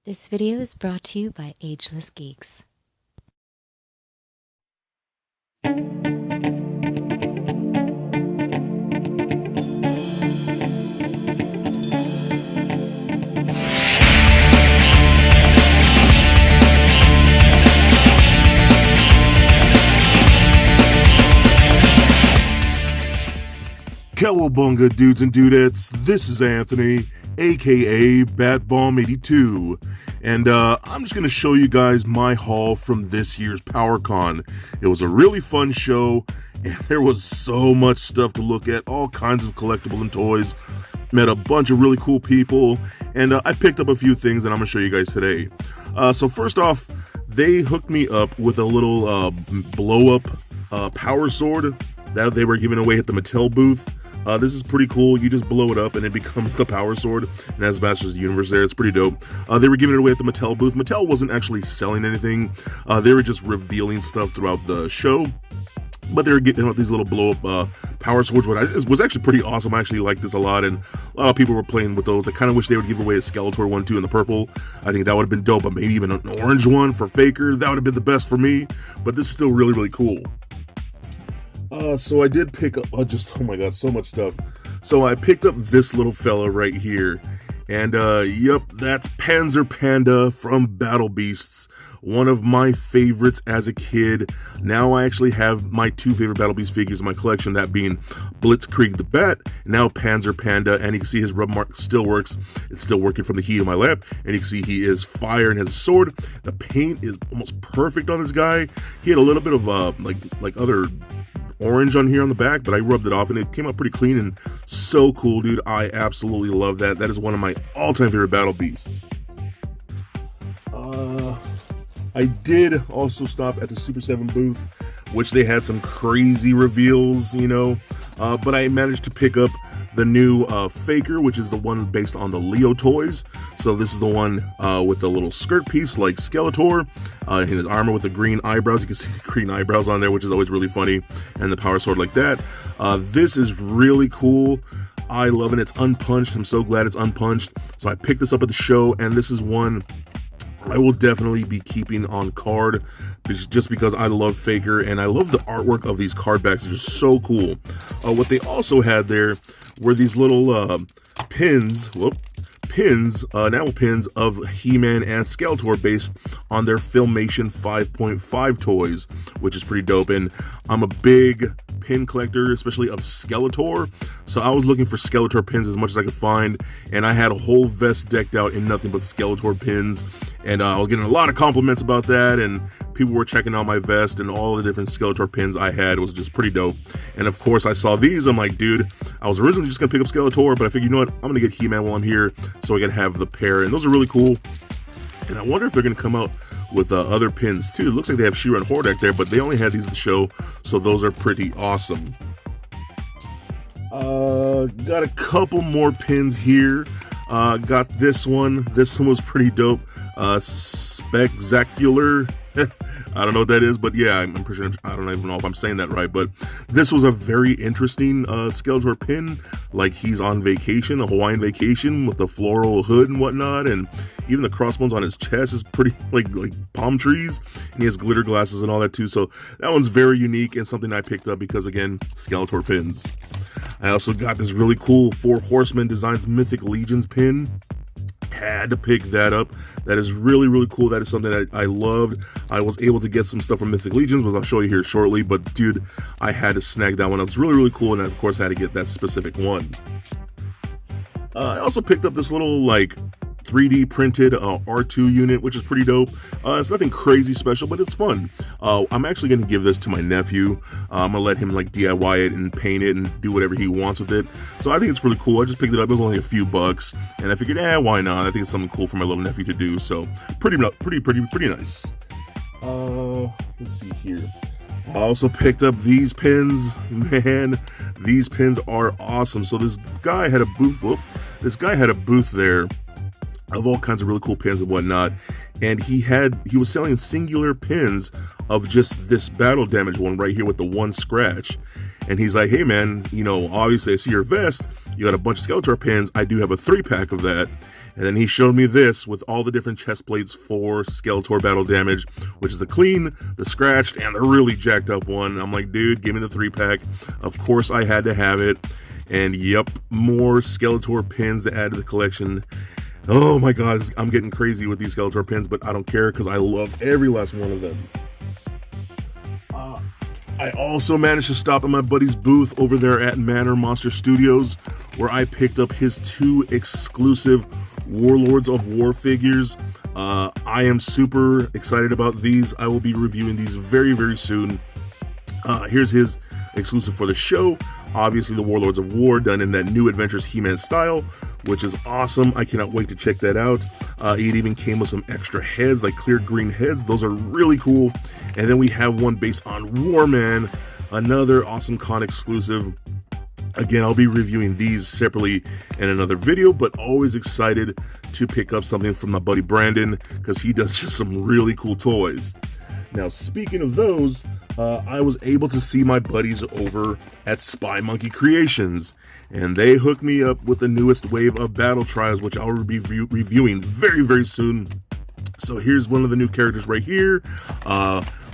This video is brought to you by Ageless Geeks. Cowabunga dudes and dudettes, this is Anthony, aka BatBomb82, and I'm just going to show you guys my haul from this year's PowerCon. It was a really fun show, and there was so much stuff to look at, all kinds of collectibles and toys. Met a bunch of really cool people, and I picked up a few things that I'm going to show you guys today. So first off, they hooked me up with a little blow-up power sword that they were giving away at the Mattel booth. This is pretty cool. You just blow it up and it becomes the power sword and has Masters of the Universe there. It's pretty dope. They were giving it away at the Mattel booth. Mattel wasn't actually selling anything. They were just revealing stuff throughout the show. But they were getting out these little blow-up power swords, which was actually pretty awesome. I actually like this a lot, and a lot of people were playing with those. I kind of wish they would give away a Skeletor one too in the purple. I think that would have been dope, but maybe even an orange one for Faker. That would have been the best for me, but this is still really, really cool. So I did pick up, oh my god, so much stuff. So I picked up this little fella right here, and yep, that's Panzer Panda from Battle Beasts. One of my favorites as a kid. Now I actually have my two favorite Battle Beast figures in my collection, that being Blitzkrieg the Bat, now Panzer Panda, and you can see his rub mark still works. It's still working from the heat of my lap, and you can see he is fire and has a sword. The paint is almost perfect on this guy. He had a little bit of like other orange on here on the back, but I rubbed it off and it came out pretty clean and so cool, dude. I absolutely love that. That is one of my all-time favorite Battle Beasts. I did also stop at the Super 7 booth, which they had some crazy reveals, you know, but I managed to pick up the new Faker, which is the one based on the Leo toys. So this is the one with the little skirt piece like Skeletor, in his armor with the green eyebrows. You can see the green eyebrows on there, which is always really funny, and the power sword like that. This is really cool. I love it. It's unpunched. I'm so glad it's unpunched. So I picked this up at the show, and this is one I will definitely be keeping on card, just because I love Faker, and I love the artwork of these card backs. They're just so cool. What they also had there were these little pins, enamel pins of He-Man and Skeletor based on their Filmation 5.5 toys, which is pretty dope. And I'm a big pin collector, especially of Skeletor, so I was looking for Skeletor pins as much as I could find, and I had a whole vest decked out in nothing but Skeletor pins, and I was getting a lot of compliments about that, and people were checking out my vest and all the different Skeletor pins I had. It was just pretty dope. And of course I saw these, I'm like, dude, I was originally just gonna pick up Skeletor, but I figured, you know what, I'm gonna get He-Man while I'm here, so I can have the pair, and those are really cool. And I wonder if they're gonna come out with other pins too. It looks like they have She-Ra and Hordak there, but they only had these at the show, so those are pretty awesome. Got a couple more pins here. Got this one. This one was pretty dope. Spectacular. I don't know what that is, but yeah, I'm pretty sure, I don't even know if I'm saying that right, but this was a very interesting Skeletor pin. Like, he's on vacation, a Hawaiian vacation, with the floral hood and whatnot, and even the crossbones on his chest is pretty like palm trees, and he has glitter glasses and all that too. So that one's very unique and something I picked up because, again, Skeletor pins. I also got this really cool Four Horsemen Designs Mythic Legions pin. Had to pick that up. That is really, really cool. That is something that I loved. I was able to get some stuff from Mythic Legions, which I'll show you here shortly, but dude, I had to snag that one. It was really, really cool, and I, of course, had to get that specific one. I also picked up this little, like, 3D printed R2 unit, which is pretty dope. It's nothing crazy special, but it's fun. I'm actually going to give this to my nephew. I'm going to let him like DIY it and paint it and do whatever he wants with it. So I think it's really cool. I just picked it up. It was only a few bucks, and I figured, why not? I think it's something cool for my little nephew to do. So pretty nice. Let's see here. I also picked up these pins. Man, these pins are awesome. So this guy had a booth there of all kinds of really cool pins and whatnot, and he was selling singular pins of just this battle damage one right here with the one scratch. And he's like, hey man, you know, obviously I see your vest, you got a bunch of Skeletor pins, I do have a 3-pack of that. And then he showed me this with all the different chest plates for Skeletor Battle Damage, which is the clean, the scratched, and the really jacked up one. I'm like, dude, give me the 3-pack. Of course I had to have it. And yep, more Skeletor pins to add to the collection. Oh my god, I'm getting crazy with these Skeletor pins, but I don't care because I love every last one of them. I also managed to stop at my buddy's booth over there at Manor Monster Studios, where I picked up his 2 exclusive Warlords of War figures. I am super excited about these. I will be reviewing these very, very soon. Here's his exclusive for the show. Obviously, the Warlords of War done in that new Adventures He-Man style, which is awesome. I cannot wait to check that out. It even came with some extra heads, like clear green heads. Those are really cool. And then we have one based on Warman, another awesome con exclusive. Again, I'll be reviewing these separately in another video, but always excited to pick up something from my buddy Brandon, because he does just some really cool toys. Now, speaking of those, I was able to see my buddies over at Spy Monkey Creations, and they hooked me up with the newest wave of Battle Trials, which I'll be reviewing very, very soon. So here's one of the new characters right here.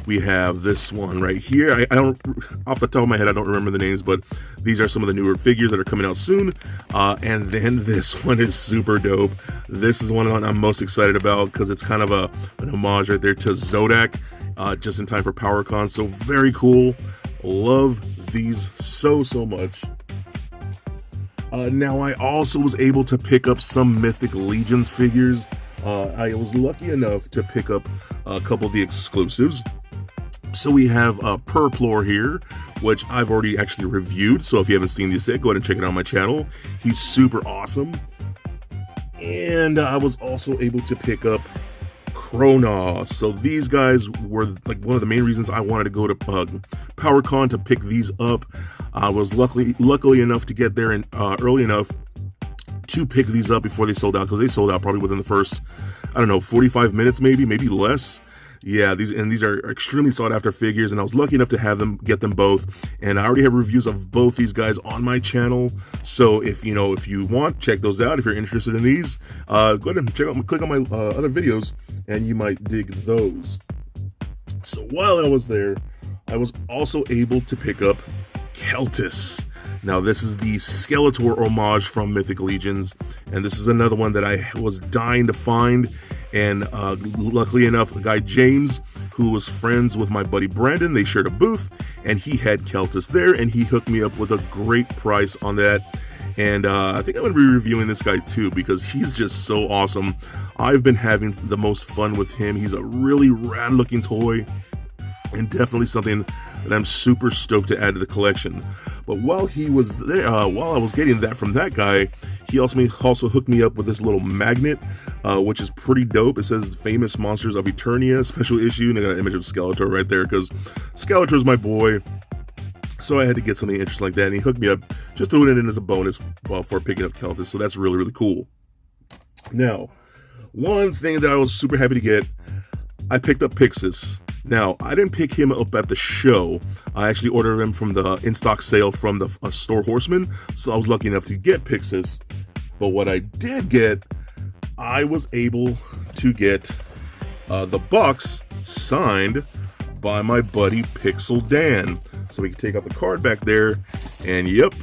We have this one right here. I don't, off the top of my head, I don't remember the names, but these are some of the newer figures that are coming out soon. And then this one is super dope. This is one I'm most excited about because it's kind of an homage right there to Zodak, just in time for PowerCon. So very cool. Love these so much. Now I also was able to pick up some Mythic Legions figures. I was lucky enough to pick up a couple of the exclusives. So we have Purplor here, which I've already actually reviewed. So if you haven't seen this yet, go ahead and check it out on my channel. He's super awesome. And I was also able to pick up Kronos. So these guys were like one of the main reasons I wanted to go to PowerCon to pick these up. I was luckily enough to get there early enough to pick these up before they sold out, because they sold out probably within the first, I don't know, 45 minutes, maybe less. Yeah, these are extremely sought after figures, and I was lucky enough to get them both. And I already have reviews of both these guys on my channel. So if you want, check those out. If you're interested in these, go ahead and click on my other videos, and you might dig those. So while I was there, I was also able to pick up Keltis. Now this is the Skeletor homage from Mythic Legions, and this is another one that I was dying to find. And luckily enough, the guy James, who was friends with my buddy Brandon, they shared a booth, and he had Keltis there, and he hooked me up with a great price on that. And I think I'm going to be reviewing this guy too, because he's just so awesome. I've been having the most fun with him. He's a really rad looking toy, and definitely something that I'm super stoked to add to the collection. But while he was there, while I was getting that from that guy, he also hooked me up with this little magnet, which is pretty dope. It says Famous Monsters of Eternia special issue, and I got an image of Skeletor right there, because Skeletor's my boy. So I had to get something interesting like that, and he hooked me up, just throwing it in as a bonus for picking up Keltis. So that's really, really cool. Now, one thing that I was super happy to get, I picked up Pixis. Now, I didn't pick him up at the show. I actually ordered him from the in-stock sale from the Store Horseman, so I was lucky enough to get Pixis. But what I did get, I was able to get the box signed by my buddy Pixel Dan. So we can take out the card back there, and yep,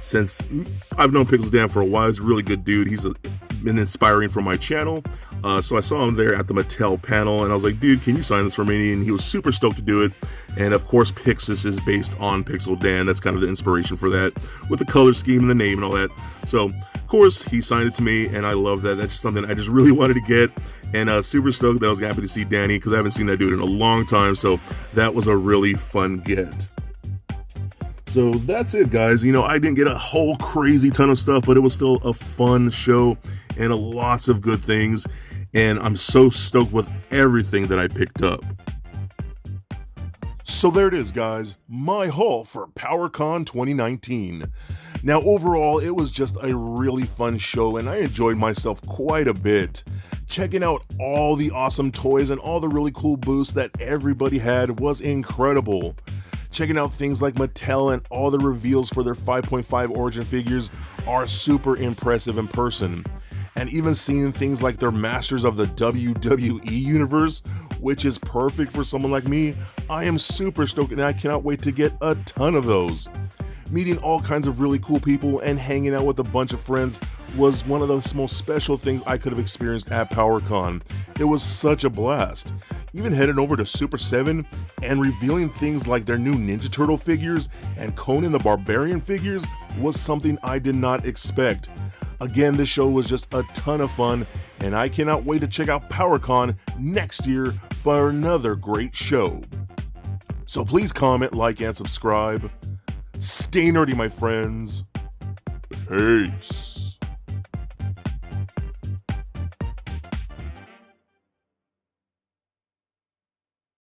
since I've known Pixel Dan for a while, he's a really good dude. He's been inspiring for my channel. So I saw him there at the Mattel panel, and I was like, dude, can you sign this for me? And he was super stoked to do it. And of course, Pixis is based on Pixel Dan. That's kind of the inspiration for that, with the color scheme and the name and all that. So, of course, he signed it to me, and I love that. That's just something I just really wanted to get. And super stoked that I was happy to see Danny, because I haven't seen that dude in a long time. So that was a really fun get. So that's it, guys. I didn't get a whole crazy ton of stuff, but it was still a fun show and lots of good things. And I'm so stoked with everything that I picked up. So there it is, guys. My haul for PowerCon 2019. Now, overall, it was just a really fun show, and I enjoyed myself quite a bit. Checking out all the awesome toys and all the really cool booths that everybody had was incredible. Checking out things like Mattel and all the reveals for their 5.5 Origin figures are super impressive in person. and even seeing things like they're masters of the WWE universe, which is perfect for someone like me. I am super stoked and I cannot wait to get a ton of those. Meeting all kinds of really cool people and hanging out with a bunch of friends was one of the most special things I could have experienced at PowerCon. It was such a blast. Even heading over to Super 7 and revealing things like their new Ninja Turtle figures and Conan the Barbarian figures was something I did not expect. Again, this show was just a ton of fun, and I cannot wait to check out PowerCon next year for another great show. So please comment, like, and subscribe. Stay nerdy, my friends. Peace.